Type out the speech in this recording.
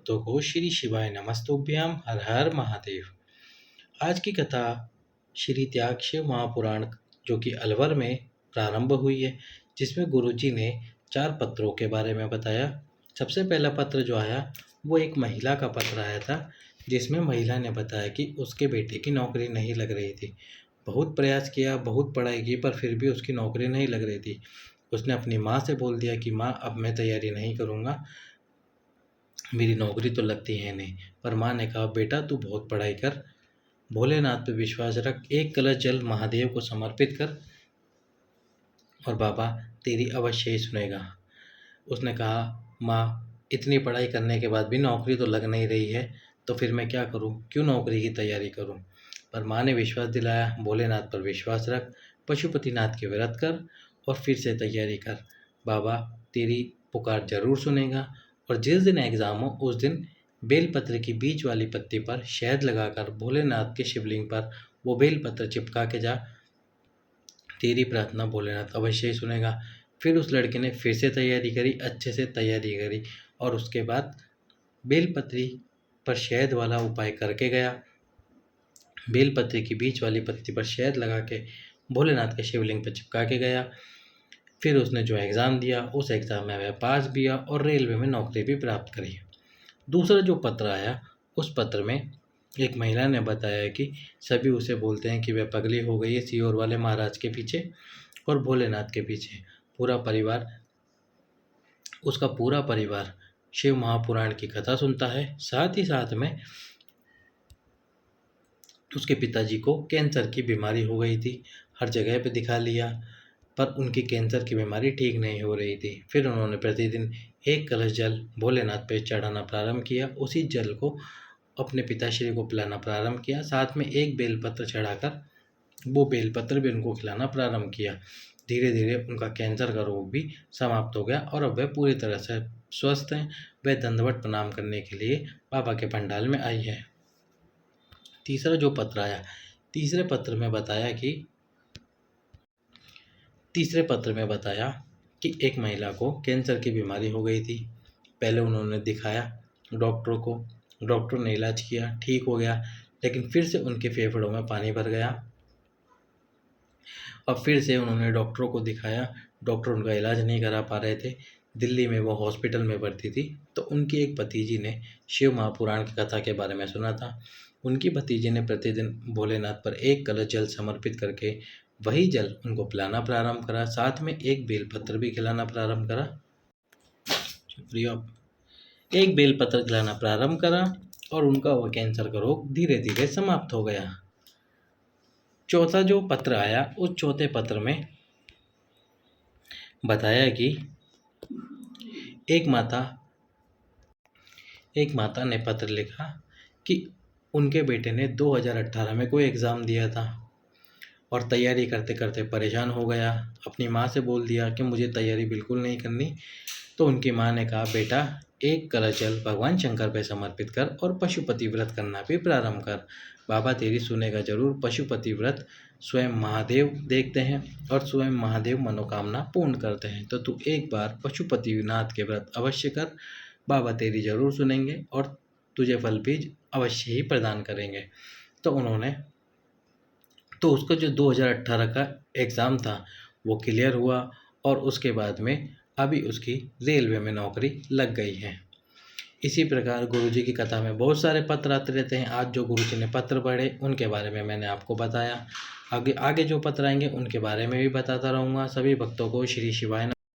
भक्तों को श्री शिवाय नमस्तुभ्याम। हर हर महादेव। आज की कथा श्री त्यागशिव महापुराण जो कि अलवर में प्रारंभ हुई है, जिसमें गुरुजी ने 4 पत्रों के बारे में बताया। सबसे पहला पत्र जो आया वो एक महिला का पत्र आया था, जिसमें महिला ने बताया कि उसके बेटे की नौकरी नहीं लग रही थी। बहुत प्रयास किया, बहुत पढ़ाई की, पर फिर भी उसकी नौकरी नहीं लग रही थी। उसने अपनी माँ से बोल दिया कि माँ, अब मैं तैयारी नहीं करूँगा, मेरी नौकरी तो लगती है नहीं। पर माँ ने कहा, बेटा तू बहुत पढ़ाई कर, भोलेनाथ पे विश्वास रख, एक कलश जल महादेव को समर्पित कर और बाबा तेरी अवश्य ही सुनेगा। उसने कहा, माँ इतनी पढ़ाई करने के बाद भी नौकरी तो लग नहीं रही है, तो फिर मैं क्या करूँ, क्यों नौकरी की तैयारी करूँ। पर माँ ने विश्वास दिलाया, भोलेनाथ पर विश्वास रख, पशुपतिनाथ के व्रत कर और फिर से तैयारी कर, बाबा तेरी पुकार जरूर सुनेगा। और जिस दिन एग्ज़ाम हो उस दिन बेलपत्र की बीच वाली पत्ती पर शहद लगाकर भोलेनाथ के शिवलिंग पर वो बेलपत्र चिपका के जा, तेरी प्रार्थना भोलेनाथ अवश्य ही सुनेगा। फिर उस लड़के ने फिर से तैयारी करी, अच्छे से तैयारी करी और उसके बाद बेलपत्री पर शहद वाला उपाय करके गया। बेलपत्री की बीच वाली पत्ती पर शहद लगा के भोलेनाथ के शिवलिंग पर चिपका के गया। फिर उसने जो एग्ज़ाम दिया उस एग्ज़ाम में वह पास भी हुआ और रेलवे में नौकरी भी प्राप्त करी। दूसरा जो पत्र आया उस पत्र में एक महिला ने बताया कि सभी उसे बोलते हैं कि वह पगली हो गई है सीहोर वाले महाराज के पीछे और भोलेनाथ के पीछे। उसका पूरा परिवार शिव महापुराण की कथा सुनता है। साथ ही साथ में उसके पिताजी को कैंसर की बीमारी हो गई थी। हर जगह पे दिखा लिया पर उनकी कैंसर की बीमारी ठीक नहीं हो रही थी। फिर उन्होंने प्रतिदिन एक कलश जल भोलेनाथ पे चढ़ाना प्रारंभ किया। उसी जल को अपने पिताश्री को पिलाना प्रारंभ किया। साथ में एक बेलपत्र चढ़ाकर वो बेलपत्र भी उनको खिलाना प्रारंभ किया। धीरे धीरे उनका कैंसर का रोग भी समाप्त हो गया और अब वह पूरी तरह से स्वस्थ हैं। वह दंडवत प्रणाम करने के लिए बाबा के पंडाल में आई है। तीसरा जो पत्र आया, तीसरे पत्र में बताया कि एक महिला को कैंसर की बीमारी हो गई थी। पहले उन्होंने दिखाया डॉक्टर को, डॉक्टर ने इलाज किया, ठीक हो गया, लेकिन फिर से उनके फेफड़ों में पानी भर गया और फिर से उन्होंने डॉक्टरों को दिखाया। डॉक्टर उनका इलाज नहीं करा पा रहे थे। दिल्ली में वो हॉस्पिटल में भर्ती थी तो उनकी एक भतीजी ने शिव महापुराण की कथा के बारे में सुना था। उनकी भतीजी ने प्रतिदिन भोलेनाथ पर एक कलश जल समर्पित करके वही जल उनको पिलाना प्रारंभ करा। साथ में एक बेलपत्र भी खिलाना प्रारंभ करा। एक बेलपत्र खिलाना प्रारंभ करा और उनका वह कैंसर का रोग धीरे धीरे समाप्त हो गया। चौथा जो पत्र आया उस चौथे पत्र में बताया कि एक माता ने पत्र लिखा कि उनके बेटे ने 2018 में कोई एग्ज़ाम दिया था और तैयारी करते करते परेशान हो गया। अपनी माँ से बोल दिया कि मुझे तैयारी बिल्कुल नहीं करनी। तो उनकी माँ ने कहा, बेटा एक कलश जल भगवान शंकर पे समर्पित कर और पशुपति व्रत करना भी प्रारंभ कर, बाबा तेरी सुनेगा जरूर। पशुपति व्रत स्वयं महादेव देखते हैं और स्वयं महादेव मनोकामना पूर्ण करते हैं। तो तू एक बार पशुपतिनाथ के व्रत अवश्य कर, बाबा तेरी जरूर सुनेंगे और तुझे फल भी अवश्य ही प्रदान करेंगे। तो उसका जो 2018 का एग्ज़ाम था वो क्लियर हुआ और उसके बाद में अभी उसकी रेलवे में नौकरी लग गई है। इसी प्रकार गुरुजी की कथा में बहुत सारे पत्र आते रहते हैं। आज जो गुरुजी ने पत्र पढ़े उनके बारे में मैंने आपको बताया। आगे जो पत्र आएंगे उनके बारे में भी बताता रहूँगा। सभी भक्तों को श्री शिवाय नमः।